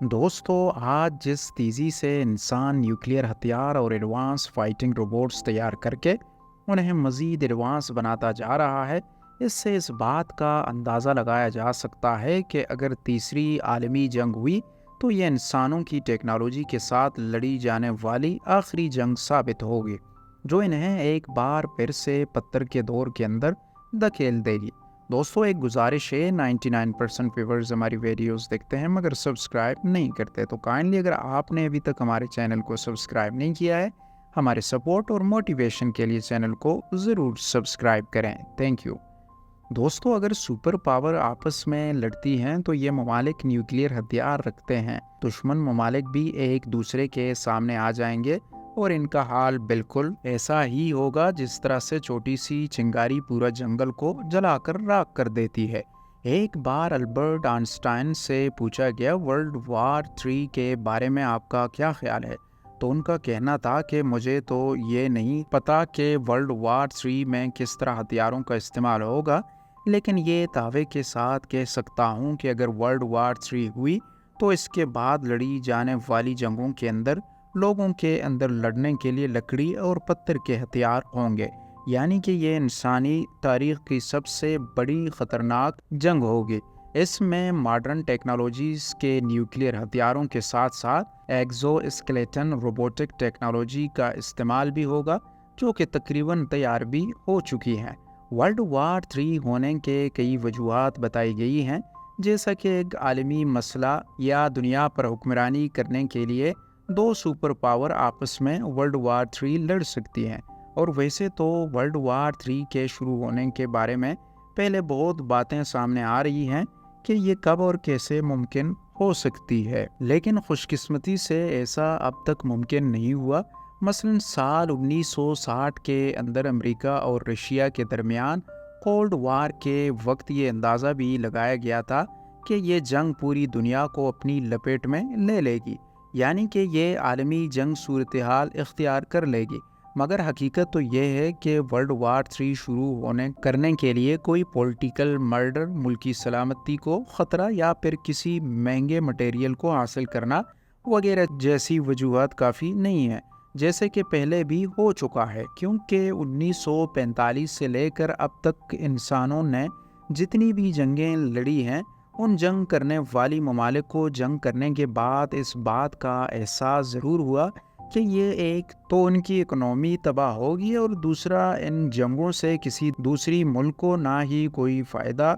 दोस्तों, आज जिस तेज़ी से इंसान न्यूक्लियर हथियार और एडवांस फाइटिंग रोबोट्स तैयार करके उन्हें मज़ीद एडवांस बनाता जा रहा है, इससे इस बात का अंदाज़ा लगाया जा सकता है कि अगर तीसरी आलमी जंग हुई तो ये इंसानों की टेक्नोलॉजी के साथ लड़ी जाने वाली आखिरी जंग साबित होगी, जो इन्हें एक बार फिर से पत्थर के दौर के अंदर धकेल देगी। दोस्तों, एक गुजारिश है, 99% व्यूवर्स हमारी वीडियोस देखते हैं मगर सब्सक्राइब नहीं करते, तो काइंडली अगर आपने अभी तक हमारे चैनल को सब्सक्राइब नहीं किया है, हमारे सपोर्ट और मोटिवेशन के लिए चैनल को ज़रूर सब्सक्राइब करें। Thank you. दोस्तों, अगर सुपर पावर आपस में लड़ती हैं तो ये ममालिक न्यूक्लियर हथियार रखते हैं। दुश्मन ममालिक भी एक दूसरे के सामने आ जाएंगे और इनका हाल बिल्कुल ऐसा ही होगा जिस तरह से छोटी सी चिंगारी पूरा जंगल को जलाकर राख कर देती है। एक बार अल्बर्ट आइंस्टाइन से पूछा गया वर्ल्ड वार 3 के बारे में आपका क्या ख्याल है, तो उनका कहना था कि मुझे तो ये नहीं पता कि वर्ल्ड वार 3 में किस तरह हथियारों का इस्तेमाल होगा, लेकिन ये दावे के साथ कह सकता हूँ कि अगर वर्ल्ड वार 3 हुई तो इसके बाद लड़ी जाने वाली जंगों के अंदर लोगों के अंदर लड़ने के लिए लकड़ी और पत्थर के हथियार होंगे, यानी कि ये इंसानी तारीख की सबसे बड़ी ख़तरनाक जंग होगी। इसमें मॉडर्न टेक्नोलॉजीज़ के न्यूक्लियर हथियारों के साथ साथ एक्सोस्केलेटन रोबोटिक टेक्नोलॉजी का इस्तेमाल भी होगा, जो कि तकरीबन तैयार भी हो चुकी हैं। वर्ल्ड वार 3 होने के कई वजूहात बताई गई हैं, जैसा कि एक आलमी मसला या दुनिया पर हुक्मरानी करने के लिए दो सुपर पावर आपस में वर्ल्ड वार 3 लड़ सकती हैं। और वैसे तो वर्ल्ड वार 3 के शुरू होने के बारे में पहले बहुत बातें सामने आ रही हैं कि ये कब और कैसे मुमकिन हो सकती है, लेकिन खुशकिस्मती से ऐसा अब तक मुमकिन नहीं हुआ। मसलन साल 1960 के अंदर अमेरिका और रशिया के दरमियान कोल्ड वार के वक्त ये अंदाज़ा भी लगाया गया था कि ये जंग पूरी दुनिया को अपनी लपेट में ले लेगी, यानी कि ये आलमी जंग सूरत हाल इख्तियार कर लेगी। मगर हकीकत तो ये है कि वर्ल्ड वार 3 शुरू होने करने के लिए कोई पॉलिटिकल मर्डर, मुल्की सलामती को ख़तरा या फिर किसी महंगे मटेरियल को हासिल करना वगैरह जैसी वजूहत काफ़ी नहीं है, जैसे कि पहले भी हो चुका है। क्योंकि 1945 से लेकर अब तक इंसानों ने जितनी भी जंगें लड़ी हैं, उन जंग करने वाली ममालिक को जंग करने के बाद इस बात का एहसास ज़रूर हुआ कि ये एक तो उनकी इकनॉमी तबाह होगी और दूसरा इन जंगों से किसी दूसरी मुल्क को ना ही कोई फ़ायदा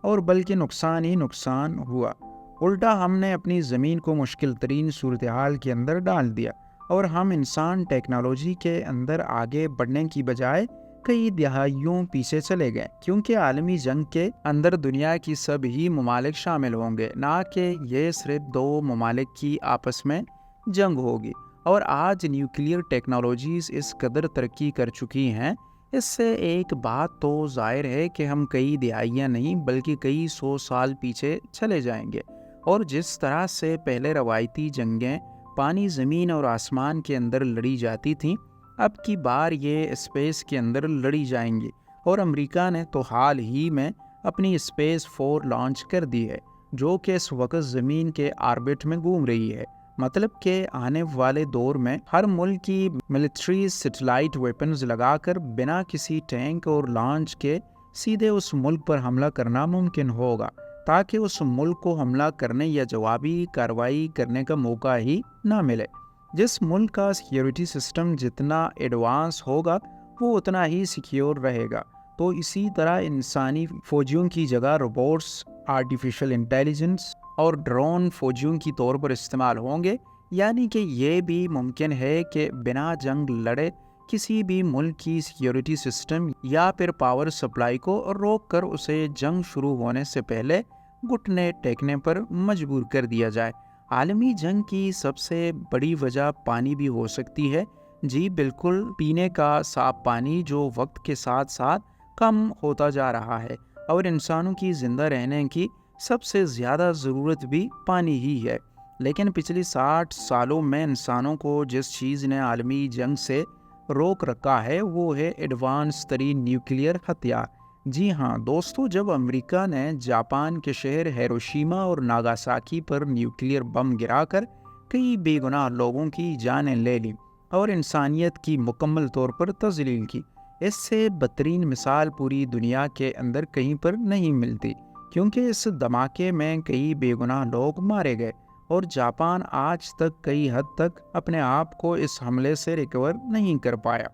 और बल्कि नुकसान ही नुकसान हुआ। उल्टा हमने अपनी ज़मीन को मुश्किल तरीन सूरत हाल के अंदर डाल दिया और हम इंसान टेक्नोलॉजी के अंदर आगे बढ़ने की बजाय कई दहाइयों पीछे चले गए, क्योंकि आलमी जंग के अंदर दुनिया की सभी ममालिक शामिल होंगे, ना कि ये सिर्फ दो ममालिक की आपस में जंग होगी। और आज न्यूक्लियर टेक्नोलॉजीज़ इस कदर तरक्की कर चुकी हैं, इससे एक बात तो जाहिर है कि हम कई दहाइयाँ नहीं बल्कि कई 100 साल पीछे चले जाएंगे। और जिस तरह से पहले रवायती जंगें पानी, ज़मीन और आसमान के अंदर लड़ी जाती थीं, अब की बार ये स्पेस के अंदर लड़ी जाएंगी। और अमेरिका ने तो हाल ही में अपनी स्पेस 4 लॉन्च कर दी है, जो कि इस वक्त ज़मीन के ऑर्बिट में घूम रही है। मतलब कि आने वाले दौर में हर मुल्क की मिलिट्री सैटेलाइट वेपन्स लगाकर बिना किसी टैंक और लॉन्च के सीधे उस मुल्क पर हमला करना मुमकिन होगा, ताकि उस मुल्क को हमला करने या जवाबी कार्रवाई करने का मौका ही ना मिले। जिस मुल्क का सिक्योरिटी सिस्टम जितना एडवांस होगा वो उतना ही सिक्योर रहेगा। तो इसी तरह इंसानी फौजियों की जगह रोबोट्स, आर्टिफिशियल इंटेलिजेंस और ड्रोन फौजियों की तौर पर इस्तेमाल होंगे, यानी कि ये भी मुमकिन है कि बिना जंग लड़े किसी भी मुल्क की सिक्योरिटी सिस्टम या फिर पावर सप्लाई को रोक कर उसे जंग शुरू होने से पहले घुटने टेकने पर मजबूर कर दिया जाए। आलमी जंग की सबसे बड़ी वजह पानी भी हो सकती है। जी बिल्कुल, पीने का साफ पानी जो वक्त के साथ साथ कम होता जा रहा है, और इंसानों की ज़िंदा रहने की सबसे ज़्यादा ज़रूरत भी पानी ही है। लेकिन पिछली 60 सालों में इंसानों को जिस चीज़ ने आलमी जंग से रोक रखा है वो है एडवांस तरीन न्यूक्लियर हथियार, جی ہاں دوستو، جب امریکہ نے جاپان کے شہر ہیروشیما اور ناگاساکی پر نیوکلیئر بم گرا کر کئی بے گناہ لوگوں کی جانیں لے لی اور انسانیت کی مکمل طور پر تذلیل کی، اس سے بدترین مثال پوری دنیا کے اندر کہیں پر نہیں ملتی، کیونکہ اس دھماکے میں کئی بے گناہ لوگ مارے گئے اور جاپان آج تک کئی حد تک اپنے آپ کو اس حملے سے ریکور نہیں کر پایا۔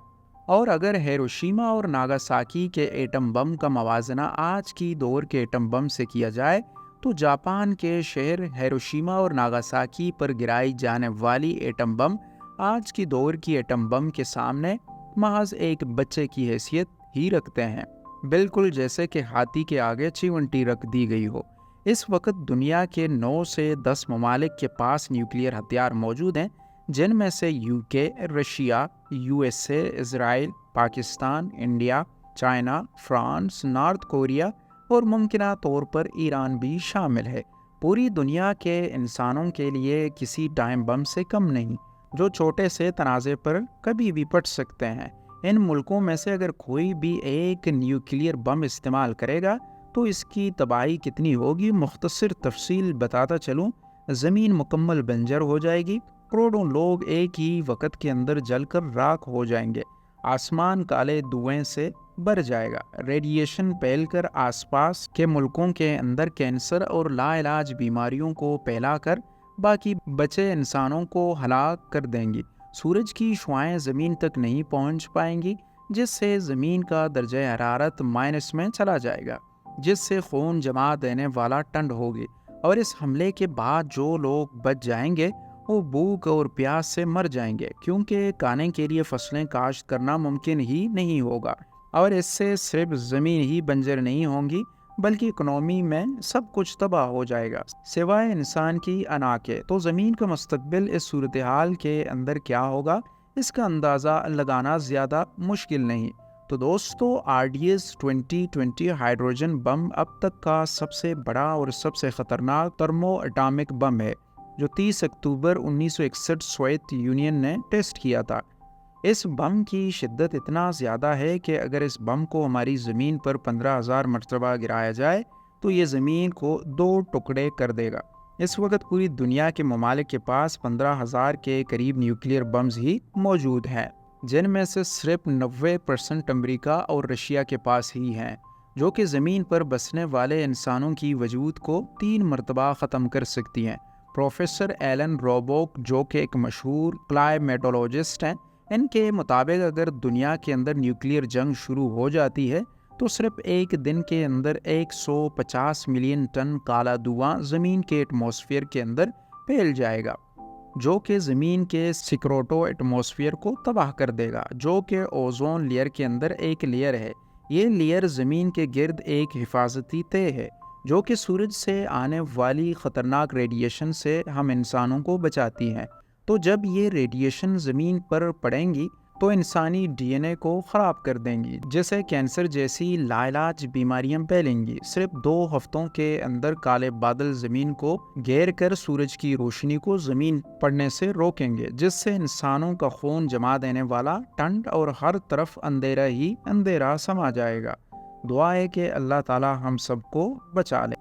اور اگر ہیروشیما اور ناگاساکی کے ایٹم بم کا موازنہ آج کی دور کے ایٹم بم سے کیا جائے تو جاپان کے شہر ہیروشیما اور ناگاساکی پر گرائی جانے والی ایٹم بم آج کی دور کی ایٹم بم کے سامنے محض ایک بچے کی حیثیت ہی رکھتے ہیں، بالکل جیسے کہ ہاتھی کے آگے چیونٹی رکھ دی گئی ہو۔ اس وقت دنیا کے 9 سے 10 ممالک کے پاس نیوکلیئر ہتھیار موجود ہیں، جن میں سے UK، رشیا، USA، اسرائیل، Pakistan, India, China, France, North Korea اور ممکنہ طور پر ایران بھی شامل ہے۔ پوری دنیا کے انسانوں کے لیے کسی ٹائم بم سے کم نہیں، جو چھوٹے سے تنازع پر کبھی بھی پھٹ سکتے ہیں۔ ان ملکوں میں سے اگر کوئی بھی ایک نیوکلیئر بم استعمال کرے گا تو اس کی تباہی کتنی ہوگی، مختصر تفصیل بتاتا چلوں۔ زمین مکمل بنجر ہو جائے گی، کروڑوں لوگ ایک ہی وقت کے اندر جل کر راکھ ہو جائیں گے، آسمان کالے دھوئیں سے بھر جائے گا، ریڈیشن پھیل کر آس پاس کے ملکوں کے اندر کینسر اور لا علاج بیماریوں کو پھیلا کر باقی بچے انسانوں کو ہلاک کر دیں گی۔ سورج کی شعاعیں زمین تک نہیں پہنچ پائیں گی، جس سے زمین کا درجہ حرارت مائنس میں چلا جائے گا، جس سے خون جما دینے والا ٹھنڈ ہوگی، اور اس حملے کے بعد جو لوگ بچ جائیں گے وہ بھوک اور پیاس سے مر جائیں گے، کیونکہ کھانے کے لیے فصلیں کاشت کرنا ممکن ہی نہیں ہوگا۔ اور اس سے صرف زمین ہی بنجر نہیں ہوں گی بلکہ اکنامی میں سب کچھ تباہ ہو جائے گا سوائے انسان کی انا کے۔ تو زمین کا مستقبل اس صورتحال کے اندر کیا ہوگا، اس کا اندازہ لگانا زیادہ مشکل نہیں۔ تو دوستو، RDS-2020 ہائیڈروجن بم اب تک کا سب سے بڑا اور سب سے خطرناک تھرمو اٹامک بم ہے، جو 30 اکتوبر 1961 سوویت یونین نے ٹیسٹ کیا تھا۔ اس بم کی شدت اتنا زیادہ ہے کہ اگر اس بم کو ہماری زمین پر 15,000 مرتبہ گرایا جائے تو یہ زمین کو 2 ٹکڑے کر دے گا۔ اس وقت پوری دنیا کے ممالک کے پاس 15,000 کے قریب نیوکلیئر بمز ہی موجود ہیں، جن میں سے صرف 90% امریکہ اور رشیا کے پاس ہی ہیں، جو کہ زمین پر بسنے والے انسانوں کی وجود کو 3 مرتبہ ختم کر سکتی ہیں۔ پروفیسر ایلن روبوک، جو کہ ایک مشہور کلائمیٹولوجسٹ ہیں، ان کے مطابق اگر دنیا کے اندر نیوکلیئر جنگ شروع ہو جاتی ہے تو صرف ایک دن کے اندر 150 ملین ٹن کالا دھواں زمین کے ایٹماسفیئر کے اندر پھیل جائے گا، جو کہ زمین کے سیکروٹو ایٹماسفیئر کو تباہ کر دے گا، جو کہ اوزون لیئر کے اندر ایک لیئر ہے۔ یہ لیئر زمین کے گرد ایک حفاظتی تہہ ہے جو کہ سورج سے آنے والی خطرناک ریڈیشن سے ہم انسانوں کو بچاتی ہیں۔ تو جب یہ ریڈیشن زمین پر پڑیں گی تو انسانی DNA کو خراب کر دیں گی، جیسے کینسر جیسی لاعلاج بیماریاں پھیلیں گی۔ صرف 2 ہفتوں کے اندر کالے بادل زمین کو گھیر کر سورج کی روشنی کو زمین پڑنے سے روکیں گے، جس سے انسانوں کا خون جما دینے والا ٹھنڈ اور ہر طرف اندھیرا ہی اندھیرا سما جائے گا۔ دعا ہے کہ اللہ تعالی ہم سب کو بچا لے۔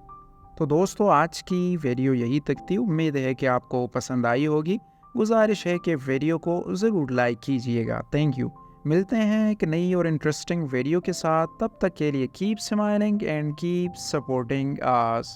تو دوستو، آج کی ویڈیو یہی تک تھی، امید ہے کہ آپ کو پسند آئی ہوگی۔ گزارش ہے کہ ویڈیو کو ضرور لائک کیجئے گا۔ Thank you. ملتے ہیں ایک نئی اور انٹرسٹنگ ویڈیو کے ساتھ، تب تک کے لیے keep smiling and keep supporting as.